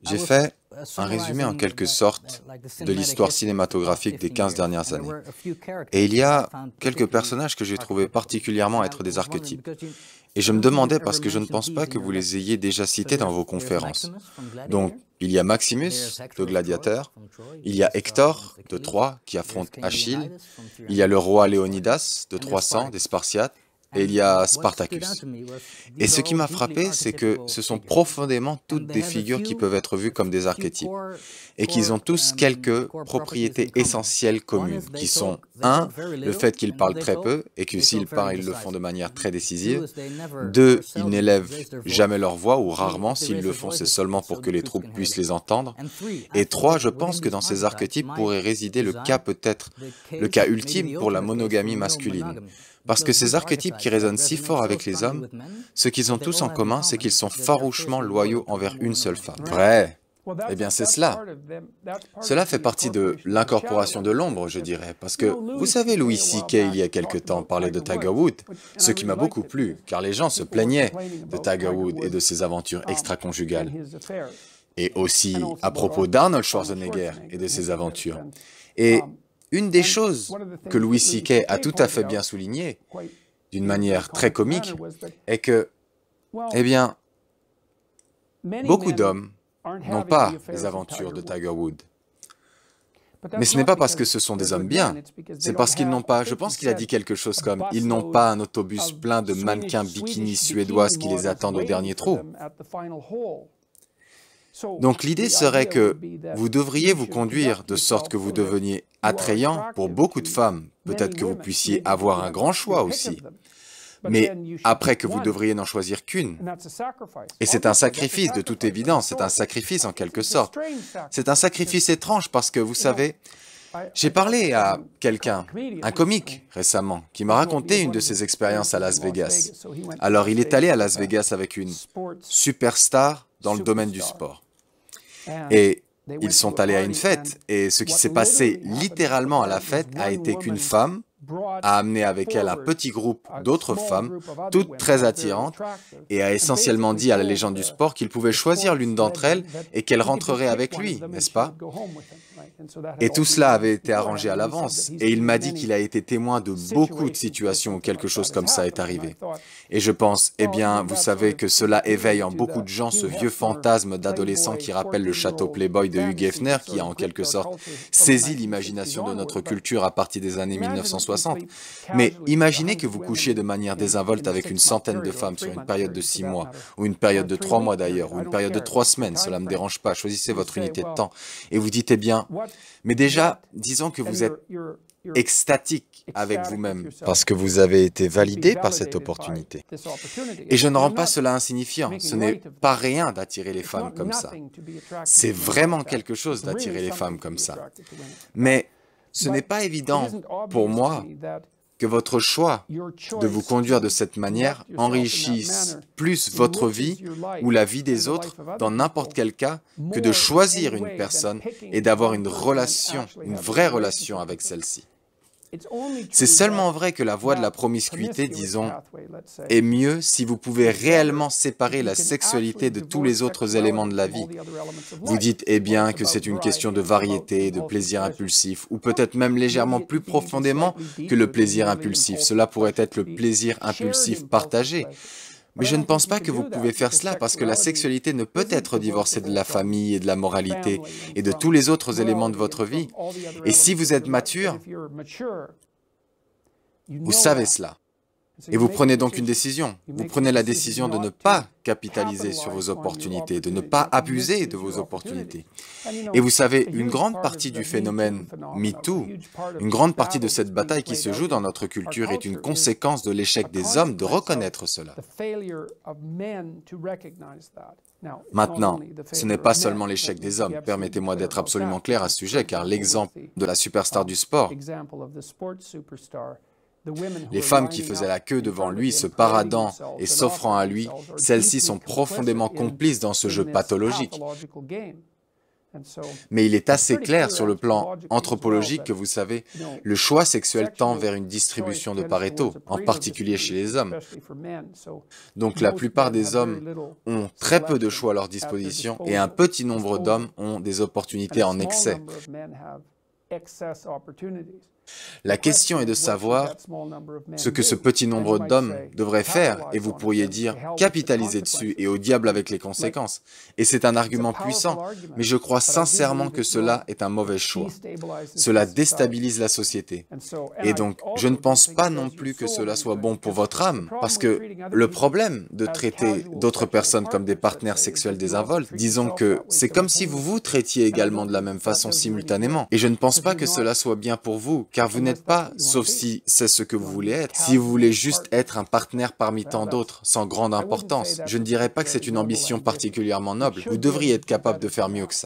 J'ai fait un résumé en quelque sorte de l'histoire cinématographique des 15 dernières années. Et il y a quelques personnages que j'ai trouvé particulièrement être des archétypes. Et je me demandais parce que je ne pense pas que vous les ayez déjà cités dans vos conférences. Donc, il y a Maximus de Gladiateur, il y a Hector de Troie qui affronte Achille, il y a le roi Léonidas de 300 des Spartiates, et il y a Spartacus. Et ce qui m'a frappé, c'est que ce sont profondément toutes des figures qui peuvent être vues comme des archétypes, et qu'ils ont tous quelques propriétés essentielles communes, qui sont 1. Le fait qu'ils parlent très peu, et que s'ils parlent, ils le font de manière très décisive. 2. Ils n'élèvent jamais leur voix, ou rarement, s'ils le font, c'est seulement pour que les troupes puissent les entendre. Et 3. Je pense que dans ces archétypes pourrait résider le cas peut-être, le cas ultime pour la monogamie masculine. Parce que ces archétypes qui résonnent si fort avec les hommes, ce qu'ils ont tous en commun, c'est qu'ils sont farouchement loyaux envers une seule femme. Vrai. Eh bien, c'est cela. Cela fait partie de l'incorporation de l'ombre, je dirais, parce que, vous savez, Louis C.K., il y a quelque temps, parlait de Tiger Woods, ce qui m'a beaucoup plu, car les gens se plaignaient de Tiger Woods et de ses aventures extra-conjugales. Et aussi à propos d'Arnold Schwarzenegger et de ses aventures. Et une des choses que Louis C.K. a tout à fait bien souligné, d'une manière très comique, est que, eh bien, beaucoup d'hommes n'ont pas les aventures de Tiger Woods. Mais ce n'est pas parce que ce sont des hommes bien, c'est parce qu'ils n'ont pas, je pense qu'il a dit quelque chose comme, ils n'ont pas un autobus plein de mannequins bikini suédoises qui les attendent au dernier trou. Donc l'idée serait que vous devriez vous conduire de sorte que vous deveniez attrayant pour beaucoup de femmes. Peut-être que vous puissiez avoir un grand choix aussi. Mais après que vous devriez n'en choisir qu'une. Et c'est un sacrifice de toute évidence, c'est un sacrifice en quelque sorte. C'est un sacrifice étrange parce que, vous savez, j'ai parlé à quelqu'un, un comique récemment, qui m'a raconté une de ses expériences à Las Vegas. Alors il est allé à Las Vegas avec une superstar dans le domaine du sport. Et ils sont allés à une fête, et ce qui s'est passé littéralement à la fête a été qu'une femme a amené avec elle un petit groupe d'autres femmes, toutes très attirantes, et a essentiellement dit à la légende du sport qu'il pouvait choisir l'une d'entre elles et qu'elle rentrerait avec lui, n'est-ce pas? Et tout cela avait été arrangé à l'avance, et il m'a dit qu'il a été témoin de beaucoup de situations où quelque chose comme ça est arrivé. Et je pense, eh bien, vous savez que cela éveille en beaucoup de gens ce vieux fantasme d'adolescent qui rappelle le château Playboy de Hugh Hefner, qui a en quelque sorte saisi l'imagination de notre culture à partir des années 1960. Mais imaginez que vous couchiez de manière désinvolte avec une centaine de femmes sur une période de 6 mois, ou une période de 3 mois d'ailleurs, ou une période de 3 semaines, cela ne me dérange pas, choisissez votre unité de temps. Et vous dites, eh bien, mais déjà, disons que vous êtes extatique avec vous-même, parce que vous avez été validé par cette opportunité. Et je ne rends pas cela insignifiant, ce n'est pas rien d'attirer les femmes comme ça. C'est vraiment quelque chose d'attirer les femmes comme ça. Mais ce n'est pas évident pour moi que votre choix de vous conduire de cette manière enrichisse plus votre vie ou la vie des autres dans n'importe quel cas que de choisir une personne et d'avoir une relation, une vraie relation avec celle-ci. C'est seulement vrai que la voie de la promiscuité, disons, est mieux si vous pouvez réellement séparer la sexualité de tous les autres éléments de la vie. Vous dites, eh bien, que c'est une question de variété, de plaisir impulsif, ou peut-être même légèrement plus profondément que le plaisir impulsif. Cela pourrait être le plaisir impulsif partagé. Mais je ne pense pas que vous pouvez faire cela parce que la sexualité ne peut être divorcée de la famille et de la moralité et de tous les autres éléments de votre vie. Et si vous êtes mature, vous savez cela. Et vous prenez donc une décision. Vous prenez la décision de ne pas capitaliser sur vos opportunités, de ne pas abuser de vos opportunités. Et vous savez, une grande partie du phénomène MeToo, une grande partie de cette bataille qui se joue dans notre culture est une conséquence de l'échec des hommes de reconnaître cela. Maintenant, ce n'est pas seulement l'échec des hommes. Permettez-moi d'être absolument clair à ce sujet, car l'exemple de la superstar du sport, les femmes qui faisaient la queue devant lui, se paradant et s'offrant à lui, celles-ci sont profondément complices dans ce jeu pathologique. Mais il est assez clair sur le plan anthropologique que vous savez, le choix sexuel tend vers une distribution de Pareto, en particulier chez les hommes. Donc la plupart des hommes ont très peu de choix à leur disposition et un petit nombre d'hommes ont des opportunités en excès. La question est de savoir ce que ce petit nombre d'hommes devrait faire, et vous pourriez dire capitaliser dessus et au diable avec les conséquences. Et c'est un argument puissant, mais je crois sincèrement que cela est un mauvais choix. Cela déstabilise la société. Et donc, je ne pense pas non plus que cela soit bon pour votre âme, parce que le problème de traiter d'autres personnes comme des partenaires sexuels désinvoltes, disons que c'est comme si vous vous traitiez également de la même façon simultanément. Et je ne pense pas que cela soit bien pour vous, car vous n'êtes pas, sauf si c'est ce que vous voulez être, si vous voulez juste être un partenaire parmi tant d'autres, sans grande importance. Je ne dirais pas que c'est une ambition particulièrement noble, vous devriez être capable de faire mieux que ça.